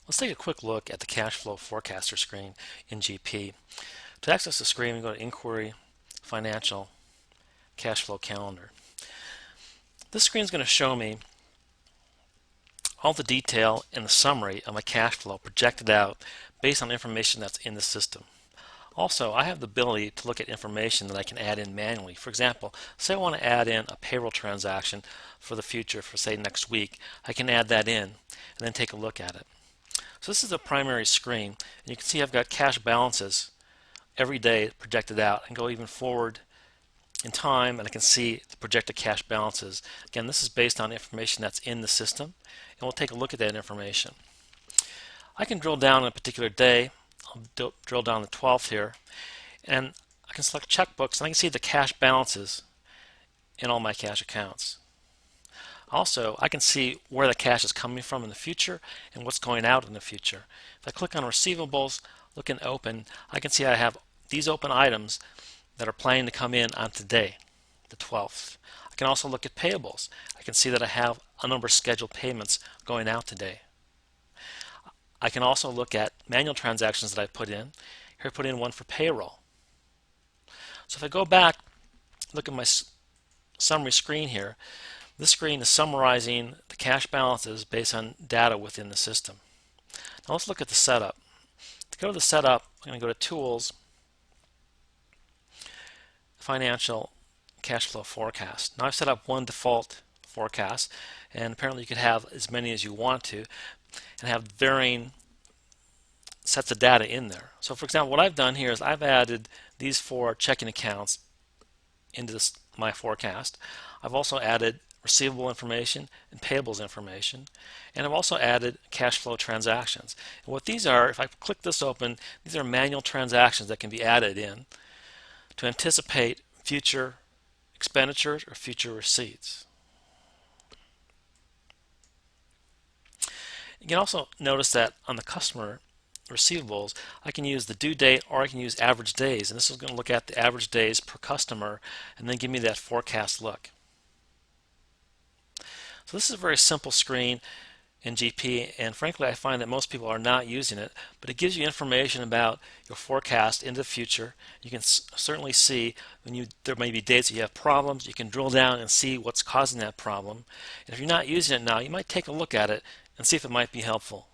Let's take a quick look at the cash flow forecaster screen in GP. To access the screen, we go to Inquiry, Financial, Cash Flow Calendar. This screen is going to show me all the detail and the summary of my cash flow projected out based on information that's in the system. Also, I have the ability to look at information that I can add in manually. For example, say I want to add in a payroll transaction for the future for say next week. I can add that in and then take a look at it. So this is the primary screen, and you can see I've got cash balances every day projected out and go even forward in time, and I can see the projected cash balances. Again, this is based on information that's in the system, and we'll take a look at that information. I can drill down on a particular day. I'll drill down the 12th here, and I can select checkbooks, and I can see the cash balances in all my cash accounts. Also, I can see where the cash is coming from in the future and what's going out in the future. If I click on receivables, look in open, I can see I have these open items that are planning to come in on today, the 12th. I can also look at payables. I can see that I have a number of scheduled payments going out today. I can also look at manual transactions that I put in. Here I put in one for payroll. So if I go back, look at my summary screen here, this screen is summarizing the cash balances based on data within the system. Now let's look at the setup. To go to the setup, I'm going to go to Tools, Financial, Cash Flow Forecast. Now I've set up one default forecast, and apparently you could have as many as you want to and have varying sets of data in there. So for example, what I've done here is I've added these 4 checking accounts into my forecast. I've also added receivable information and payables information, and I've also added cash flow transactions. And what these are, if I click this open, these are manual transactions that can be added in to anticipate future expenditures or future receipts. You can also notice that on the customer receivables, I can use the due date or I can use average days, and this is going to look at the average days per customer and then give me that forecast look. So this is a very simple screen in GP, and frankly I find that most people are not using it, but it gives you information about your forecast into the future. You can certainly see when there may be dates that you have problems. You can drill down and see what's causing that problem, and if you're not using it now, you might take a look at it and see if it might be helpful.